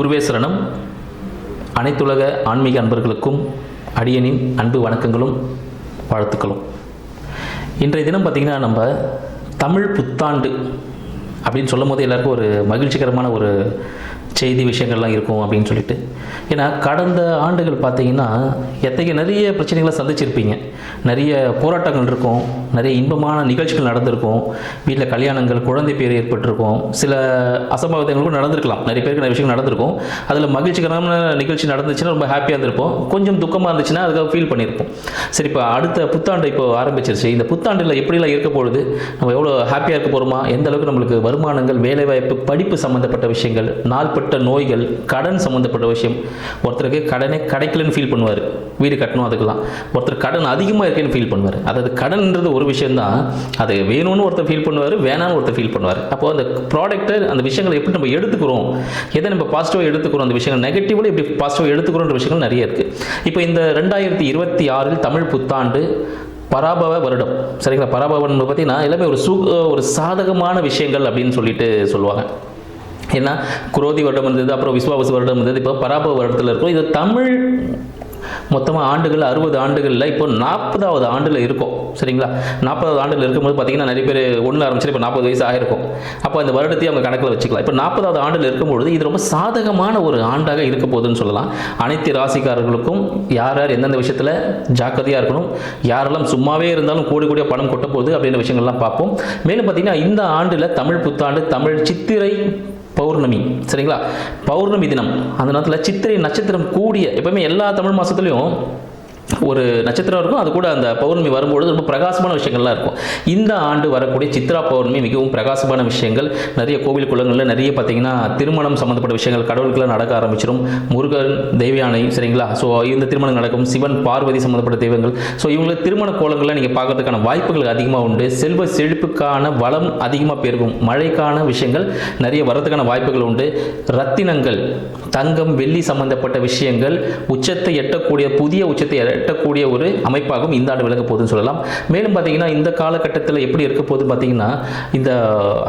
குருவே சரணம். அனைத்துலக ஆன்மீக அன்பர்களுக்கும் அடியனின் அன்பு வணக்கங்களும் வாழ்த்துக்களும். இன்றைய தினம் பார்த்திங்கன்னா நம்ம தமிழ் புத்தாண்டு அப்படின்னு சொல்லும் போது எல்லாருக்கும் ஒரு மகிழ்ச்சிகரமான ஒரு செய்தி விஷயங்கள்லாம் இருக்கும் அப்படின்னு சொல்லிட்டு. ஏன்னா கடந்த ஆண்டுகள் பார்த்திங்கன்னா நிறைய பிரச்சனைகளை சந்திச்சிருப்பீங்க. நிறைய போராட்டங்கள் இருக்கும், நிறைய இன்பமான நிகழ்ச்சிகள் நடந்திருக்கும், வீட்டில் கல்யாணங்கள், குழந்தை பேர் ஏற்பட்டிருக்கும், சில அசம்பாவிதங்களும் நடந்திருக்கலாம், நிறைய பேருக்கு நிறைய விஷயங்கள் நடந்திருக்கும். அதில் மகிழ்ச்சிகரமான நிகழ்ச்சி நடந்துச்சுன்னா ரொம்ப ஹாப்பியாக இருந்திருப்போம், கொஞ்சம் துக்கமாக இருந்துச்சுன்னா அதுக்காக ஃபீல் பண்ணியிருப்போம். சரி, இப்போ அடுத்த புத்தாண்டு இப்போ ஆரம்பிச்சிருச்சு. இந்த புத்தாண்டில் எப்படிலாம் இருக்க போகுது, நம்ம எவ்வளோ ஹாப்பியாக இருக்க போகிறோமா, எந்த அளவுக்கு நம்மளுக்கு வருமானங்கள், வேலைவாய்ப்பு, படிப்பு சம்மந்தப்பட்ட விஷயங்கள், நாள்பட்ட நோய்கள், கடன் சம்மந்தப்பட்ட விஷயம். ஒருத்தருக்கு கடனே கிடைக்கலன்னு ஃபீல் பண்ணுவார், வீடு கட்டணும் அதுக்கெல்லாம். ஒருத்தர் கடன் அதிகமாக இருக்குன்னு ஃபீல் பண்ணுவார். அதாவது கடன்ன்றது ஒரு விஷயம்தான், அது வேணும்னு ஒருத்தர் ஃபீல் பண்ணுவார், வேணான்னு ஒருத்தர் ஃபீல் பண்ணுவார். அப்போ அந்த ப்ராடக்ட்டை, அந்த விஷயங்களை எப்படி நம்ம எடுத்துக்கிறோம், எதை நம்ம பாசிட்டிவாக எடுத்துக்கிறோம், அந்த விஷயங்கள் நெகட்டிவ்ல எப்படி பாசிட்டிவாக எடுத்துக்கிறோன்ற விஷயங்கள் நிறைய இருக்குது. இப்போ இந்த 2026 தமிழ் புத்தாண்டு பராபவ வருடம், சரிங்களா? பராபவ வருடம் பார்த்தீங்கன்னா எல்லாமே ஒரு சாதகமான விஷயங்கள் அப்படின்னு சொல்லிட்டு சொல்லுவாங்க. ஏன்னா குரோதி வருடம் இருந்தது, அப்புறம் விஸ்வாவசு வருடம் இருந்தது, இப்போ பராபவ வருடத்தில் இருக்கும். இது தமிழ் மொத்தமாக ஆண்டுகள் 60 ஆண்டுகளில் இப்போ 40வது ஆண்டில் இருக்கும், சரிங்களா? 40வது ஆண்டில் இருக்கும்போது பார்த்தீங்கன்னா நிறைய பேர் ஒன்று ஆரம்பிச்சு இப்போ 40 வயசு ஆகிருக்கும். அப்போ அந்த வருடத்தையும் அவங்க கணக்கில் வச்சுக்கலாம். இப்போ 40வது ஆண்டில் இருக்கும்பொழுது இது ரொம்ப சாதகமான ஒரு ஆண்டாக இருக்க போகுதுன்னு சொல்லலாம். அனைத்து ராசிக்காரர்களுக்கும் யார் யார் எந்தெந்த விஷயத்தில் ஜாக்கிரதையாக இருக்கணும், யாரெல்லாம் சும்மாவே இருந்தாலும் கூடிய பணம் கொட்ட போகுது அப்படின்ற விஷயங்கள்லாம் பார்ப்போம். மேலும் பார்த்தீங்கன்னா இந்த ஆண்டில் தமிழ் புத்தாண்டு தமிழ் சித்திரை பௌர்ணமி, சரிங்களா? பௌர்ணமி தினம், அந்த நேரத்தில் சித்திரை நட்சத்திரம் கூடிய, எப்பவுமே எல்லா தமிழ் மாதத்துலையும் ஒரு நட்சத்திரம் இருக்கும், அது கூட அந்த பௌர்ணமி வரும்பொழுது ரொம்ப பிரகாசமான விஷயங்கள்லாம் இருக்கும். இந்த ஆண்டு வரக்கூடிய சித்ரா பௌர்ணமி மிகவும் பிரகாசமான விஷயங்கள். நிறைய கோவில் குளங்களில் நிறைய பார்த்தீங்கன்னா திருமணம் சம்மந்தப்பட்ட விஷயங்கள் கடவுளுக்குலாம் நடக்க ஆரம்பிச்சிடும். முருகன், தெய்வயானை, சரிங்களா? ஸோ இந்த திருமணம் நடக்கும். சிவன், பார்வதி சம்மந்தப்பட்ட தெய்வங்கள். ஸோ இவங்களுக்கு திருமண கோலங்களில் நீங்கள் பார்க்கறதுக்கான வாய்ப்புகள் அதிகமாக உண்டு. செல்வ செழிப்புக்கான வளம் அதிகமாக பெருகும். மழைக்கான விஷயங்கள் நிறைய வரதுக்கான வாய்ப்புகள் உண்டு. ரத்தினங்கள், தங்கம், வெள்ளி சம்பந்தப்பட்ட விஷயங்கள் உச்சத்தை எட்டக்கூடிய, புதிய உச்சத்தை எட்டக்கூடிய ஒரு அமைப்பாகவும் இந்த ஆண்டு விளங்க போகுதுன்னு சொல்லலாம். மேலும் பார்த்தீங்கன்னா இந்த காலகட்டத்தில் எப்படி இருக்க போகுது பார்த்தீங்கன்னா, இந்த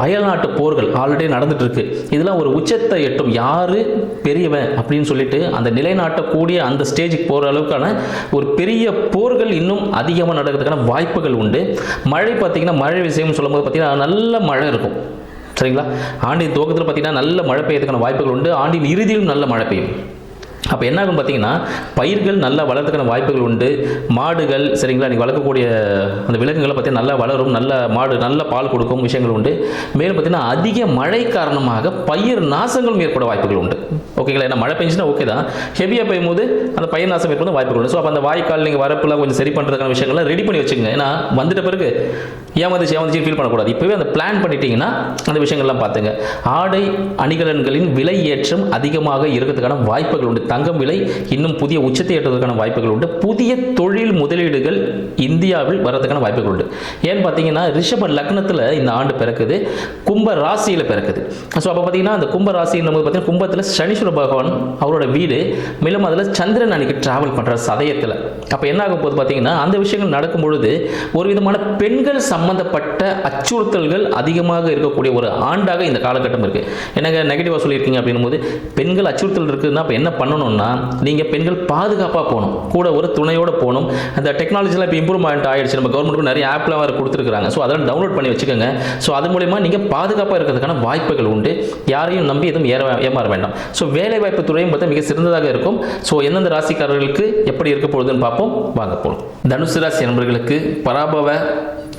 அயல்நாட்டு போர்கள் ஆல்ரெடி நடந்துட்டு இருக்கு. இதெல்லாம் ஒரு உச்சத்தை எட்டும். யாரு பெரியவன் அப்படின்னு சொல்லிட்டு அந்த நிலைநாட்டக்கூடிய அந்த ஸ்டேஜுக்கு போகிற அளவுக்கான ஒரு பெரிய போர்கள் இன்னும் அதிகமாக நடக்கிறதுக்கான வாய்ப்புகள் உண்டு. மழை பார்த்தீங்கன்னா, மழை விஷயம் சொல்லும் போது பார்த்தீங்கன்னா நல்ல மழை இருக்கும், சரிங்களா? ஆண்டின் துவக்கத்தில் பார்த்தீங்கன்னா நல்ல மழை பெய்யறதுக்கான வாய்ப்புகள் உண்டு. ஆண்டின் இறுதியிலும் நல்ல மழை பெய்யும். அப்போ என்ன ஆகும் பார்த்தீங்கன்னா, பயிர்கள் நல்லா வளர்றதுக்கான வாய்ப்புகள் உண்டு. மாடுகள், சரிங்களா, நீங்கள் வளர்க்கக்கூடிய அந்த விலங்குகளை பார்த்தீங்கன்னா நல்லா வளரும், நல்ல மாடு நல்ல பால் கொடுக்கும் விஷயங்கள் உண்டு. மேலும் பார்த்தீங்கன்னா அதிக மழை காரணமாக பயிர் நாசங்களும் ஏற்பட வாய்ப்புகள் உண்டு, ஓகேங்களா? ஏன்னா மழை பெஞ்சுன்னா ஓகே தான், ஹெவியாக பெய்யும் போது அந்த பயிர் நாசம் ஏற்பட வாய்ப்புகள் உண்டு. ஸோ அப்போ அந்த வாய்க்கால் நீங்கள் வரப்புலாம் கொஞ்சம் சரி பண்ணுறதுக்கான விஷயங்கள்லாம் ரெடி பண்ணி வச்சுக்கோங்க. ஏன்னா வந்துட்ட பிறகு ஏமாந்துச்சு ஃபீல் பண்ணக்கூடாது. இப்போவே அந்த பிளான் பண்ணிட்டீங்கன்னா அந்த விஷயங்கள்லாம் பார்த்துங்க. ஆடை அணிகலன்களின் விலை ஏற்றம் அதிகமாக இருக்கிறதுக்கான வாய்ப்புகள் உண்டு. தங்கம் விலை இன்னும் புதிய உச்சத்தை எட்டுவதற்கான வாய்ப்புகள் உண்டு. புதிய தொழில் முதலீடுகள் இந்தியாவில் வரதுக்கான வாய்ப்புகள் உண்டு. ஏன்னு பார்த்தீங்கன்னா ரிஷப லக்னத்தில் இந்த ஆண்டு பிறக்குது, கும்ப ராசியில் பிறக்குது. ஸோ அப்போ பார்த்தீங்கன்னா அந்த கும்ப ராசியின் போது பார்த்தீங்கன்னா கும்பத்தில் சனீஸ்வர பகவான் அவரோட வீடு, மேலும் அதில் சந்திரன் அன்னைக்கு டிராவல் பண்ணுற சதயத்தில். அப்போ என்ன ஆகும் போது பார்த்தீங்கன்னா அந்த விஷயங்கள் நடக்கும் பொழுது ஒரு விதமான பெண்கள் சம்பந்தப்பட்ட அச்சுறுத்தல்கள் அதிகமாக இருக்கக்கூடிய ஒரு ஆண்டாக இந்த காலகட்டம் இருக்கு. எனக்கு நெகட்டிவாக சொல்லியிருக்கீங்க அப்படின்னும் போது பெண்கள் அச்சுறுத்தல் இருக்குதுன்னா அப்போ என்ன பண்ணணும்னா, நீங்கள் பெண்கள் பாதுகாப்பாக போகணும், கூட ஒரு துணையோடு போகணும். அந்த டெக்னாலஜிலாம் இப்போ இம்ப்ரூவ்மெண்ட் ஆகிடுச்சு, நம்ம கவர்மெண்ட்டுக்கு நிறைய ஆப்லாம் வேறு கொடுத்துருக்காங்க. ஸோ அதெல்லாம் டவுன்லோட் பண்ணி வச்சுக்கோங்க. ஸோ அது மூலமா நீங்கள் பாதுகாப்பாக இருக்கிறதுக்கான வாய்ப்புகள் உண்டு. யாரையும் நம்பி எதுவும் ஏமாற வேண்டாம். ஸோ வேலைவாய்ப்பு துறையும் பார்த்தா மிக சிறந்ததாக இருக்கும். ஸோ எந்தெந்த ராசிக்காரர்களுக்கு எப்படி இருக்க போகுதுன்னு பார்ப்போம், வாங்க போகலாம். தனுசு ராசி நண்பர்களுக்கு பராபவ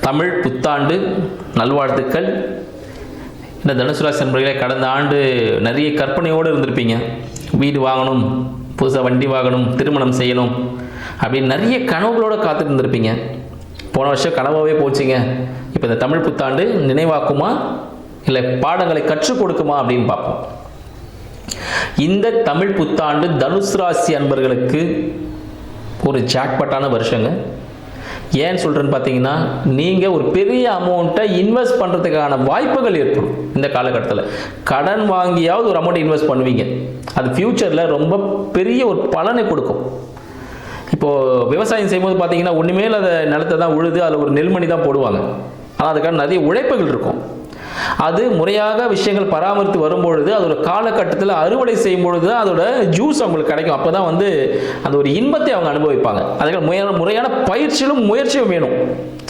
தமிழ் புத்தாண்டு நல்வாழ்த்துக்கள். இந்த தனுசு ராசி நண்பர்களே, கடந்த ஆண்டு நிறைய கற்பனையோடு இருந்திருப்பீங்க. வீடு வாங்கணும், புதுசாக வண்டி வாங்கணும், திருமணம் செய்யணும் அப்படின்னு நிறைய கனவுகளோடு காத்துட்டு இருந்திருப்பீங்க. போன வருஷம் கனவாகவே போச்சுங்க. இப்போ இந்த தமிழ் புத்தாண்டு நினைவாக்குமா இல்லை பாடங்களை கற்றுக் கொடுக்குமா அப்படின்னு பார்ப்போம். இந்த தமிழ் புத்தாண்டு தனுசு ராசி அன்பர்களுக்கு ஒரு ஜாக்பாட்டான வருஷங்க. ஏன்னு சொல்கிறேன்னு பார்த்தீங்கன்னா, நீங்கள் ஒரு பெரிய அமௌண்ட்டை இன்வெஸ்ட் பண்ணுறதுக்கான வாய்ப்புகள் ஏற்படும். இந்த காலகட்டத்தில் கடன் வாங்கியாவது ஒரு அமௌண்ட்டை இன்வெஸ்ட் பண்ணுவீங்க. அது ஃப்யூச்சரில் ரொம்ப பெரிய ஒரு பலனை கொடுக்கும். இப்போது விவசாயம் செய்யும்போது பார்த்தீங்கன்னா ஒன்றுமே அதை நிலத்தை தான் உழுது அதில் ஒரு நெல்மணி தான் போடுவாங்க. ஆனால் அதுக்கான நிறைய உழைப்புகள் இருக்கும். அது முறையாக விஷயங்கள் பராமரித்து வரும்பொழுது அதோட காலகட்டத்தில் அறுவடை செய்யும் பொழுது தான் அதோட ஜூஸ் அவங்களுக்கு கிடைக்கும். அப்போ தான் வந்து அந்த ஒரு இன்பத்தை அவங்க அனுபவிப்பாங்க. அதுக்கு முறையான பயிற்சியிலும் முயற்சியும் வேணும்.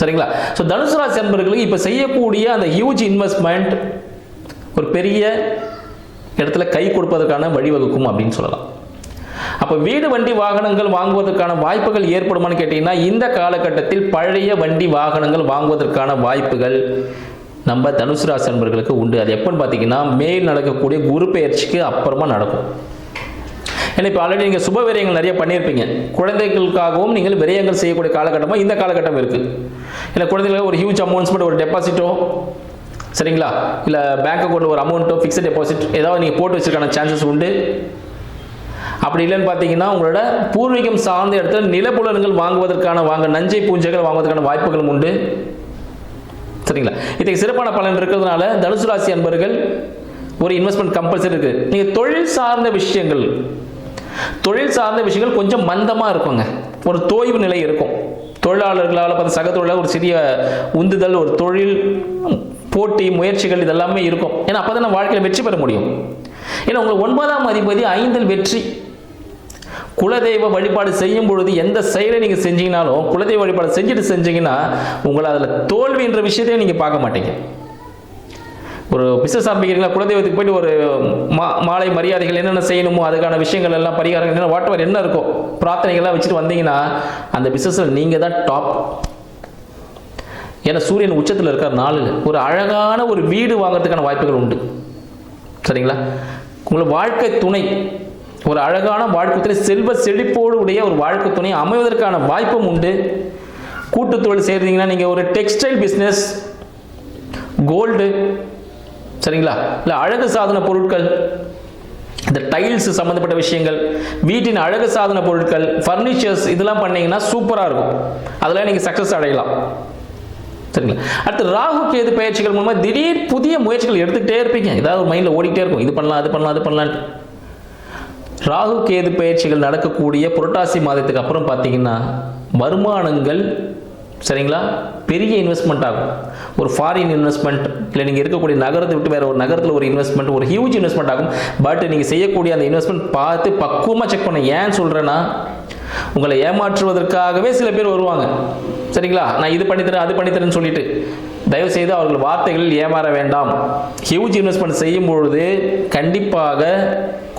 சரிங்களா? ஸோ தனுசு ராசி அன்பர்களுக்கு இப்போ செய்யக்கூடிய அந்த ஹியூஜ் இன்வெஸ்ட்மெண்ட் ஒரு பெரிய இடத்துல கை கொடுப்பதற்கான வழிவகுக்கும் அப்படின்னு சொல்லலாம். அப்போ வீடு வண்டி வாகனங்கள் வாங்குவதற்கான வாய்ப்புகள் ஏற்படுமான்னு கேட்டீங்கன்னா, இந்த காலகட்டத்தில் பழைய வண்டி வாகனங்கள் வாங்குவதற்கான வாய்ப்புகள் நம்ம தனுசு ராசி அன்பர்களுக்கு உண்டு. அது எப்போன்னு பார்த்தீங்கன்னா, மேல் நடக்கக்கூடிய குரு பெயர்ச்சிக்கு அப்புறமா நடக்கும். ஏன்னா இப்போ ஆல்ரெடி நீங்கள் சுப விரயங்கள் நிறைய பண்ணியிருப்பீங்க. குழந்தைகளுக்காகவும் நீங்கள் விரயங்கள் செய்யக்கூடிய காலகட்டமாக இந்த காலகட்டம் இருக்குது. ஏன்னா குழந்தைகளுக்கு ஒரு ஹியூஜ் அமௌண்ட்ஸ் ஒரு டெபாசிட்டோ, சரிங்களா, இல்லை பேங்க் அக்கௌண்ட்டில் ஒரு அமௌண்ட்டோ ஃபிக்ஸட் டெபாசிட் ஏதாவது நீங்கள் போட்டு வச்சிருக்கான சான்சஸ் உண்டு. அப்படி இல்லைன்னு பார்த்தீங்கன்னா, உங்களோட பூர்வீகம் சார்ந்த இடத்துல நிலப்புலன்கள் வாங்குவதற்கான நஞ்சை பூஞ்சைகள் வாங்குவதற்கான வாய்ப்புகளும் உண்டு. சரிங்களா? இதுக்கு சிறப்பான பலன் இருக்கிறதுனால தனுசு ராசி அன்பர்கள் ஒரு இன்வெஸ்ட்மெண்ட் கம்பல்சரி இருக்கு. நீங்கள் தொழில் சார்ந்த விஷயங்கள் கொஞ்சம் மந்தமாக இருக்குங்க. ஒரு தோய்வு நிலை இருக்கும். தொழிலாளர்களால் பார்த்து சக தொழிலாளர் ஒரு சிறிய உந்துதல், ஒரு தொழில் போட்டி முயற்சிகள் இதெல்லாமே இருக்கும். ஏன்னா அப்போ தான் வாழ்க்கையில் வெற்றி பெற முடியும். ஏன்னா உங்களுக்கு 9ஆம் அதிபதி 5இல் வெற்றி. குலதெய்வ வழிபாடு செய்யும் பொழுது எந்த செயலை நீங்கள் செஞ்சீங்கனாலும் குலதெய்வ வழிபாடு செஞ்சீங்கன்னா உங்களை அதில் தோல்வி என்ற விஷயத்தையும் நீங்கள் பார்க்க மாட்டீங்க. ஒரு பிசினஸ் ஆரம்பிக்கிறீங்களா, குலதெய்வத்துக்கு போயிட்டு ஒரு மாலை மரியாதைகள் என்னென்ன செய்யணுமோ அதுக்கான விஷயங்கள் எல்லாம் பரிகாரங்கள் என்னென்ன வாட் என்ன இருக்கோ பிரார்த்தனைகள்லாம் வச்சுட்டு வந்தீங்கன்னா அந்த பிசினஸில் நீங்கள் தான் டாப். ஏன்னா சூரியன் உச்சத்தில் இருக்கிற நாளில் ஒரு அழகான ஒரு வீடு வாங்கிறதுக்கான வாய்ப்புகள் உண்டு. சரிங்களா? உங்கள் வாழ்க்கை துணை ஒரு அழகான வாழ்க்கை துணை, செல்வ செழிப்போடு உடைய ஒரு வாழ்க்கை துணை அமைவதற்கான வாய்ப்பும் உண்டு. கூட்டு தொழில் செய்கிறீங்கன்னா நீங்கள் ஒரு டெக்ஸ்டைல் பிஸ்னஸ், கோல்டு, சரிங்களா, இல்லை அழகு சாதன பொருட்கள், இந்த டைல்ஸ் சம்மந்தப்பட்ட விஷயங்கள், வீட்டின் அழகு சாதன பொருட்கள், ஃபர்னிச்சர்ஸ் இதெல்லாம் பண்ணீங்கன்னா சூப்பராக இருக்கும். அதெல்லாம் நீங்கள் சக்ஸஸ் அடையலாம். சரிங்களா? அடுத்து ராகு கேது பயிற்சிகள் மூலமாக திடீர் புதிய முயற்சிகள் எடுத்துக்கிட்டே இருப்பீங்க. ஏதாவது ஒரு மைண்டில் ஓடிக்கிட்டே இருக்கும். இது பண்ணலாம், அது பண்ணலாம், அது பண்ணலான்ட்டு. ராகு கேது பயிற்சிகள் நடக்கக்கூடிய புரட்டாசி மாதத்துக்கு அப்புறம் பார்த்தீங்கன்னா வருமானங்கள், சரிங்களா, பெரிய இன்வெஸ்ட்மெண்ட் ஆகும். ஒரு ஃபாரின் இன்வெஸ்ட்மெண்ட், இல்லை நீங்கள் இருக்கக்கூடிய நகரத்தை விட்டு வேறு ஒரு நகரத்தில் ஒரு இன்வெஸ்ட்மெண்ட், ஒரு ஹியூஜ் இன்வெஸ்ட்மெண்ட் ஆகும். பட் நீங்கள் செய்யக்கூடிய அந்த இன்வெஸ்ட்மெண்ட் பார்த்து பக்குவமாக செக் பண்ண. ஏன் சொல்கிறேன்னா, உங்களை ஏமாற்றுவதற்காகவே சில பேர் வருவாங்க. சரிங்களா? நான் இது பண்ணித்தரேன், அது பண்ணித்தரேன்னு சொல்லிட்டு தயவு செய்து அவர்கள் வார்த்தைகளில் ஏமாற வேண்டாம். ஹியூஜ் இன்வெஸ்ட்மெண்ட் செய்யும் பொழுது கண்டிப்பாக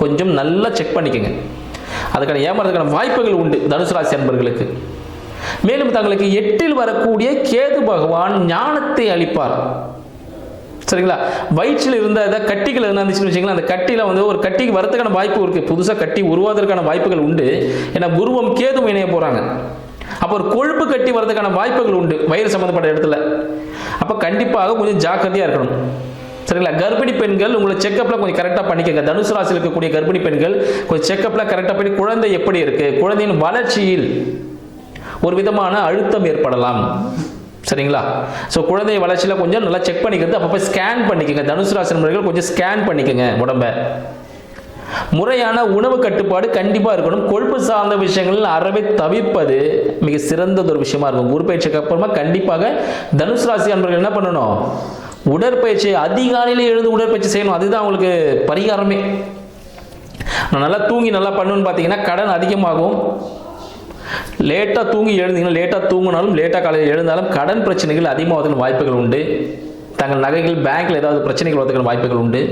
கொஞ்சம் நல்லா செக் பண்ணிக்கோங்க. அதுக்கான ஏமாறதுக்கான வாய்ப்புகள் உண்டு தனுசு ராசி அன்பர்களுக்கு. மேலும் தங்களுக்கு 8இல் வரக்கூடிய கேது பகவான் ஞானத்தை அளிப்பார். சரிங்களா? வயிற்றில் இருந்த கட்டிகள் இருந்துச்சுன்னு வச்சுங்களா, அந்த கட்டியில் வந்து ஒரு கட்டிக்கு வரதுக்கான வாய்ப்பு இருக்கு. புதுசாக கட்டி உருவாவதற்கான வாய்ப்புகள் உண்டு. ஏன்னா குருவும் கேதுவும் இணைய போறாங்க. அப்போ ஒரு கொழுப்பு கட்டி வரதுக்கான வாய்ப்புகள் உண்டு வயிறு சம்பந்தப்பட்ட இடத்துல. அப்போ கண்டிப்பாக கொஞ்சம் ஜாக்கிரதையா இருக்கணும். சரிங்களா? கர்ப்பிணி பெண்கள் உங்களை செக்கப்ல கொஞ்சம் கரெக்டாக பண்ணிக்கங்க. தனுசு ராசியில் இருக்கக்கூடிய கர்ப்பிணி பெண்கள் கொஞ்சம் செக்கப்ல கரெக்டாக பண்ணி குழந்தை எப்படி இருக்கு, குழந்தையின் வளர்ச்சியில் ஒரு விதமான அழுத்தம் ஏற்படலாம். சரிங்களா? ஸோ குழந்தை வளர்ச்சியில் கொஞ்சம் நல்லா செக் பண்ணிக்கிறது. அப்பப்போ ஸ்கேன் பண்ணிக்கோங்க. தனுசு ராசி நண்பர்கள் கொஞ்சம் ஸ்கேன் பண்ணிக்கோங்க உடம்ப. முறையான உணவு கட்டுப்பாடு கண்டிப்பாக இருக்கணும். கொழுப்பு சார்ந்த விஷயங்கள் அறவே தவிர்ப்பது மிக சிறந்தது ஒரு விஷயமா இருக்கும். உடற்பயிற்சிக்கு அப்புறமா கண்டிப்பாக தனுசு ராசி நண்பர்கள் என்ன பண்ணணும், உடற்பயிற்சி அதிகாலையில் எழுந்து உடற்பயிற்சி செய்யணும். அதுதான் அவங்களுக்கு பரிகாரமே. நான் நல்லா தூங்கி நல்லா பண்ணணும்னு பார்த்தீங்கன்னா கடன் அதிகமாகும். லேட்டாக தூங்கி எழுந்தீங்கன்னா, லேட்டாக தூங்கினாலும் லேட்டாக காலையில் எழுந்தாலும் கடன் பிரச்சனைகள் அதிகமாவதற்கு வாய்ப்புகள் உண்டு. தங்கள் நகைகள் பேங்க்ல ஏதாவது பிரச்சனைகள் வரதுக்கான வாய்ப்புகள் உண்டு.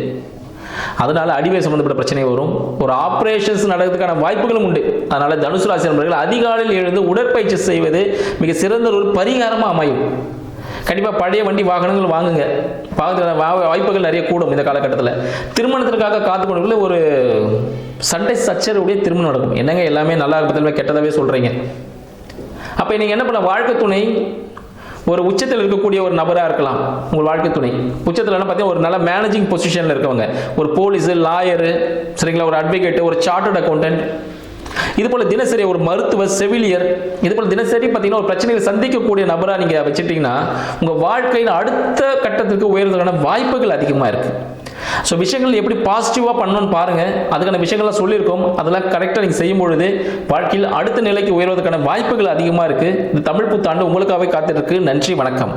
அதனால அடிவயர் சம்பந்தப்பட்ட பிரச்சனை வரும். ஒரு ஆபரேஷன்ஸ் நடக்கிறதுக்கான வாய்ப்புகளும் உண்டு. அதனால தனுசு ராசி நண்பர்கள் அதிகாலையில் எழுந்து உடற்பயிற்சி செய்வது மிக சிறந்த ஒரு பரிகாரமாக அமையும். கண்டிப்பாக பழைய வண்டி வாகனங்கள் வாங்குங்க. வாய்ப்புகள் நிறைய கூடும். இந்த காலகட்டத்தில் திருமணத்திற்காக காத்துக்கொண்டு ஒரு சண்டை சச்சரவுடைய திருமணம் நடக்கும். என்னங்க எல்லாமே நல்லா இருக்கிறதுல கெட்டதாகவே சொல்கிறீங்க. அப்போ நீங்கள் என்ன பண்ண, வாழ்க்கை துணை ஒரு உச்சத்தில் இருக்கக்கூடிய ஒரு நபராக இருக்கலாம். உங்கள் வாழ்க்கை துணை உச்சத்தில் பார்த்தீங்கன்னா ஒரு நல்ல மேனேஜிங் பொசிஷனில் இருக்கவங்க, ஒரு போலீஸு, லாயரு, சரிங்களா, ஒரு அட்வொகேட், ஒரு சார்ட்டர்ட் அக்கௌண்டன்ட், இது போல தினசரி ஒரு மருத்துவர், செவிலியர், இது போல தினசரி பார்த்தீங்கன்னா ஒரு பிரச்சனைகளை சந்திக்கக்கூடிய நபராக நீங்கள் வச்சுட்டீங்கன்னா உங்கள் வாழ்க்கையில் அடுத்த கட்டத்திற்கு உயர்வதற்கான வாய்ப்புகள் அதிகமாக இருக்கு. ஸோ விஷயங்கள் எப்படி பாசிட்டிவாக பண்ணணும்னு பாருங்க. அதுக்கான விஷயங்கள்லாம் சொல்லியிருக்கோம். அதெல்லாம் கரெக்டாக நீங்கள் செய்யும் பொழுது வாழ்க்கையில் அடுத்த நிலைக்கு உயர்வதற்கான வாய்ப்புகள் அதிகமாக இருக்கு. இந்த தமிழ் புத்தாண்டு உங்களுக்காகவே காத்திருக்கு. நன்றி, வணக்கம்.